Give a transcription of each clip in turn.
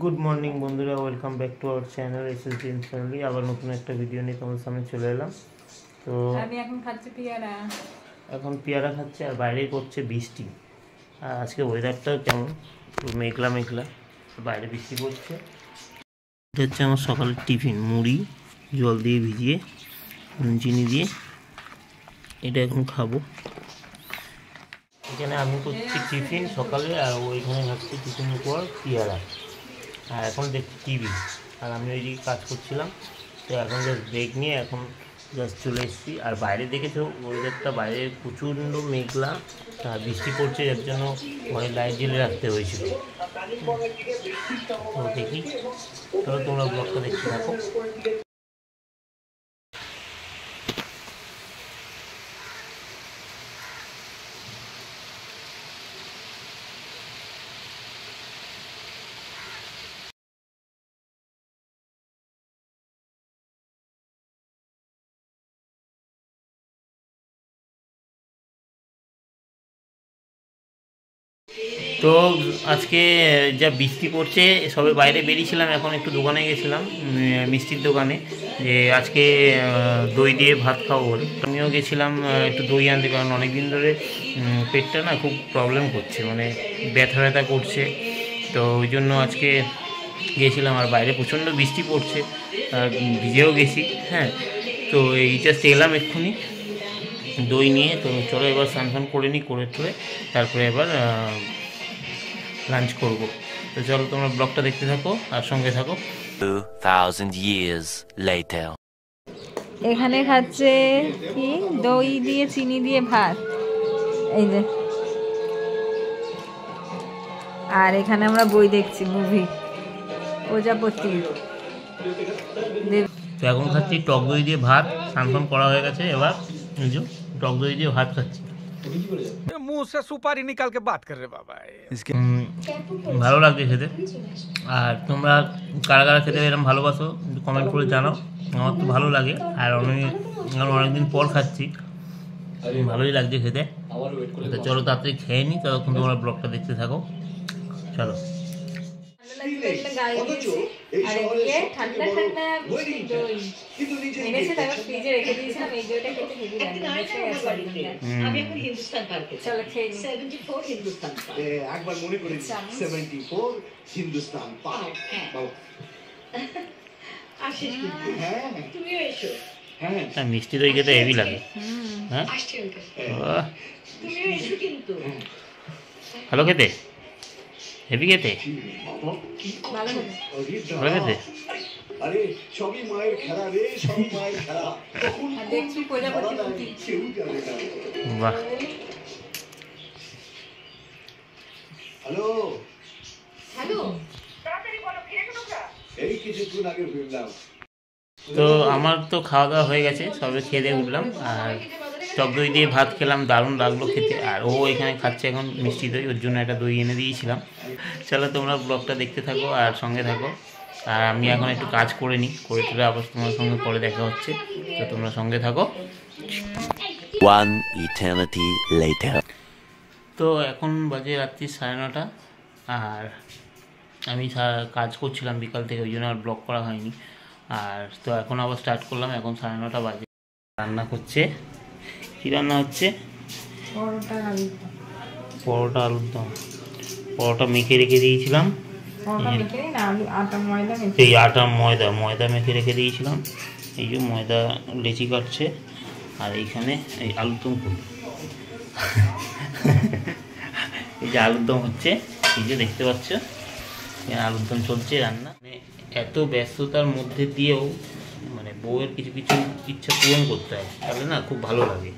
Good morning বন্ধুরা, welcome back to our channel SSD family. আবার নতুন একটা ভিডিও নিয়ে তোমাদের সামনে চলে এলাম। তো আমি এখন খাচ্ছি পেয়ারা। এখন পেয়ারা খাচ্ছে আর বাইরে করছে বৃষ্টি। আর আজকে ওয়েদারটাও কেমন, মেঘলা মেঘলা, বাইরে বৃষ্টি পড়ছে। এটা হচ্ছে আমার সকালের টিফিন, মুড়ি জল দিয়ে ভিজিয়ে চিনি দিয়ে, এটা এখন খাবো। এখানে আমি করছি টিফিন সকালে, আর ওইখানে খাচ্ছি টিফিনের পর পেয়ারা। আর এখন দেখছি টিভি, আর আমি ওইদিকে কাজ করছিলাম। তো এখন জাস্ট ব্রেক নিয়ে এখন জাস্ট চলে এসেছি। আর বাইরে দেখেছো ওয়েদারটা, বাইরে প্রচণ্ড মেঘলা আর বৃষ্টি পড়ছে, যার জন্য অনেক লাইট জ্বেলে রাখতে হয়েছিল। তো দেখি, চলো তোমরা ব্লগটা দেখতে থাকো। তো আজকে যা বৃষ্টি পড়ছে, সবে বাইরে বেরিয়েছিলাম, এখন একটু দোকানে গেছিলাম, মিষ্টির দোকানে, যে আজকে দই দিয়ে ভাত খাবো বলে। আমিও গেছিলাম একটু দই আনতে, কারণ অনেক দিন ধরে পেটটা না খুব প্রবলেম করছে, মানে ব্যথা ব্যথা করছে। তো ওই জন্য আজকে গিয়েছিলাম। আর বাইরে প্রচণ্ড বৃষ্টি পড়ছে, আর ভিজেও গেছি। হ্যাঁ, তো এই জাস্ট এলাম এক্ষুনি দই নিয়ে। তো চলো এবার স্নান ফান করে নিই, করে তারপরে এবার লাঞ্চ করব। তো চলো তোমরা ব্লগটা দেখতে থাকো আর সঙ্গে থাকো। 2000 years later. এখানে খাচ্ছে কি দই দিয়ে চিনি দিয়ে ভাত, এই যে। আর এখানে আমরা বই দেখছি, মুভি প্রজাপতি। তো এখন খাচ্ছি টক দই দিয়ে ভাত, স্নান ফান করা হয়ে গেছে, এবার টক দই দিয়ে ভাত খাচ্ছি। मुंह से सुपारी निकाल के बात कर रहे बाबा। इसके ভালো লাগছে খেতে। আর তোমরা কারা কারা খেতে এরকম ভালোবাসো কমেন্ট করে জানাও। আমার তো ভালো লাগে, আর অনেকদিন পর খাচ্ছি, ভালোই লাগছে খেতে। তো চলো তাড়াতাড়ি খেয়ে নিই, ততক্ষণ তোমরা ব্লগটা দেখতে থাকো। চলো। ঠান্ডা ঠান্ডা দই এনেছে, তারপর ফ্রিজে রেখে দিয়েছিলাম। এই দইটা খেতে হেভি লাগে। আমি এখন হিন্দুস্তান পার্কে চলো খেয়ে নিই। 74 হিন্দুস্তান পার্ক একবার মনে করে 74 হিন্দুস্তান পার্ক। আসিস কিন্তু? হ্যাঁ, তুমিও এসো। হ্যাঁ, মিষ্টি দই খেতে হেভি লাগে। হ্যাঁ, তুমিও এসো কিন্তু। ভালো খেতে, হেভি খেতে, ভালো হবে। ভালো খেতে। আরে সবই মায়ের খেলা রে, সবই মায়ের খেলা। আর দেখছি প্রজাপতি কেউ জানে না। বাহ, হ্যালো হ্যালো, এই কিছুক্ষণ আগে ফিরলাম। তো আমার তো খাওয়া দাওয়া হয়ে গেছে, সবে খেয়ে দিয়ে উঠলাম। আর টক দই দিয়ে ভাত খেলাম, দারুণ লাগলো খেতে। আর ও এখানে খাচ্ছে এখন মিষ্টি দই, ওর জন্য একটা দই এনে দিয়েছিলাম। চলো তোমরা ব্লগটা দেখতে থাকো আর সঙ্গে থাকো। আর আমি এখন একটু কাজ করে নিই, করে তুলে আবার তোমার সঙ্গে পরে দেখা হচ্ছে। তো তোমরা সঙ্গে থাকো। One eternity later. তো এখন বাজে রাত্রি 9:30, আর আমি কাজ করছিলাম বিকাল থেকে, ওই জন্য আর ব্লগ করা হয়নি। আর তো এখন আবার স্টার্ট করলাম, এখন 9:30 বাজে। রান্না করছে, কী রান্না হচ্ছে? পরোটা আলুর দম। পরোটা মেখে রেখে দিয়েছিলাম, এই আটা ময়দা মেখে রেখে দিয়েছিলাম। এই যে ময়দা লেচি কাটছে, আর এইখানে এই আলুর দম এই যে আলুর দম হচ্ছে, এই যে দেখতে পাচ্ছ আলুর দম চলছে রান্না। মানে এত ব্যস্ততার মধ্যে দিয়েও মানে বউয়ের কিছু কিছু ইচ্ছা পূরণ করতে হয়, তাহলে না খুব ভালো লাগে।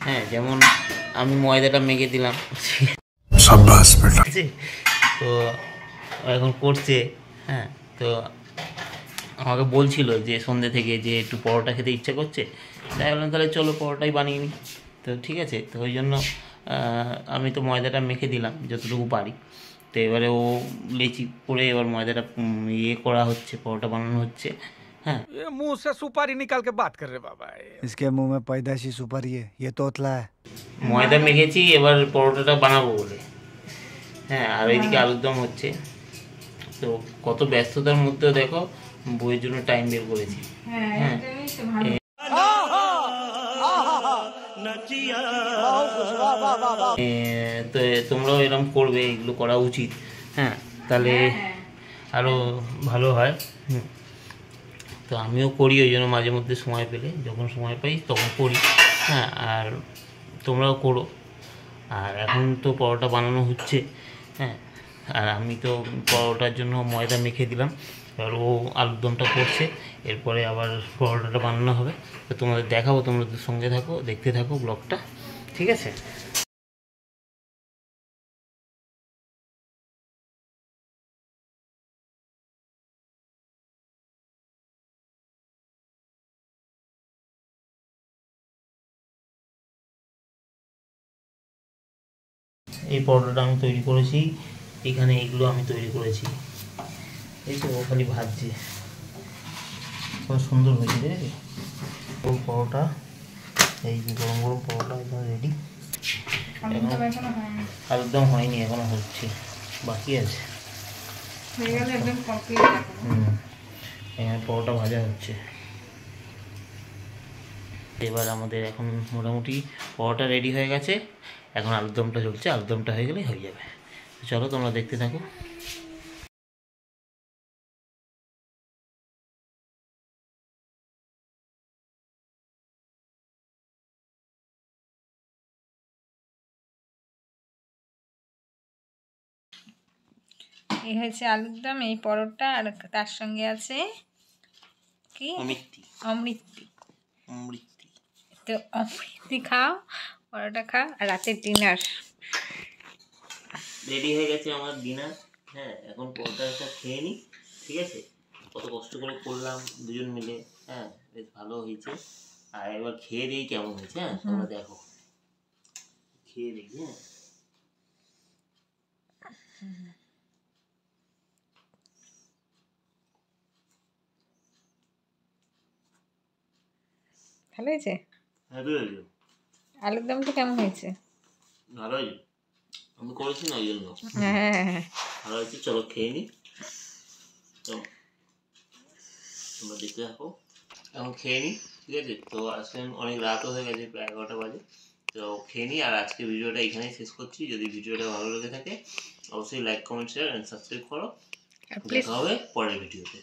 হ্যাঁ, যেমন আমি ময়দাটা মেখে দিলাম, তো এখন করছে। হ্যাঁ, তো আমাকে বলছিল যে সন্ধ্যে থেকে যে একটু পরোটা খেতে ইচ্ছা করছে, তাই বললাম তাহলে চলো পরোটাই বানিয়ে নিই। তো ঠিক আছে, তো ওই জন্য আমি তো ময়দাটা মেখে দিলাম যতটুকু পারি। তো এবারে ও লেচি করে এবার ময়দাটা ইয়ে করা হচ্ছে, পরোটা বানানো হচ্ছে। हाँ ये मुंह से सुपारी निकाल के बात कर रहे बाबा। इसके मुंह में पैदाइशी सुपारी है, ये तोतला है। ময়দা মেখেছি, এবার পরোটাটা বানাবো বলে। হ্যাঁ, আর এইদিকে আলুর দম হচ্ছে। তো কত ব্যস্ততার মধ্যেও দেখো বইয়ের জন্য টাইম বের করেছি। হ্যাঁ একদমই তো ভালো। তো তোমরাও এরকম করবে, এগুলো করা উচিত। হ্যাঁ, তাহলে আরও ভালো হয়। তো আমিও করি, ওই জন্য মাঝে মধ্যে সময় পেলে, যখন সময় পাই তখন করি। হ্যাঁ, আর তোমরাও করো। আর এখন তো পরোটা বানানো হচ্ছে। হ্যাঁ, আর আমি তো পরোটার জন্য ময়দা মেখে দিলাম, এবার ও আলুর দমটা করছে, এরপরে আবার পরোটাটা বানানো হবে। তো তোমাদের দেখাবো, তোমরা সঙ্গে থাকো, দেখতে থাকো ব্লগটা, ঠিক আছে? এই পরোটাটা আমি তৈরি করেছি, এখানে এইগুলো আমি তৈরি করেছি। এই তো ও খালি ভাজছে, কত সুন্দর হয়েছে দেখেছি। গরম পরোটা, এই যে গরম গরম পরোটা একদম রেডি। আলুর দম হয়নি, এখনো হচ্ছে, বাকি আছে। এখানে পরোটা ভাজা হচ্ছে। এবার আমাদের এখন মোটামুটি পরোটা রেডি হয়ে গেছে, এখন আলুর দমটা চলছে, আলুর দমটা হয়ে গেলেই হয়ে যাবে। চলো তোমরা দেখতে থাকো। এই হয়েছে আলুর দম, এই পরোটা, আর তার সঙ্গে আছে কি অমৃতি। তো অমৃতি খাও, পরোটা খাও, আর রাতের ডিনার রেডি হয়ে গেছে আমার ডিনার। হ্যাঁ, এখন পরোটাটা খেয়ে নিই, ঠিক আছে? কত কষ্ট করে করলাম দুজন মিলে। হ্যাঁ, বেশ ভালো হয়েছে। আর এবার খেয়ে দিই কেমন হয়েছে। হ্যাঁ, তোমরা দেখো, খেয়ে দিই। হ্যাঁ, ভালো হয়েছে। ভালো হয়েছে, আলুর দমটা কেমন হয়েছে? ভালো হয়েছে, আমি করেছি না ওই জন্য হ্যাঁ, ভালো হয়েছে। চলো খেয়ে নিই, তোমরা দেখতে থাকো। এখন খেয়ে নিই, ঠিক আছে? তো আজকে অনেক রাতও হয়ে গেছে, প্রায় 11টা বাজে। তো খেয়ে নিই, আর আজকে ভিডিওটা এখানেই শেষ করছি। যদি ভিডিওটা ভালো লেগে থাকে অবশ্যই like, comment, share and subscribe করো। দেখা হবে পরের ভিডিওতে।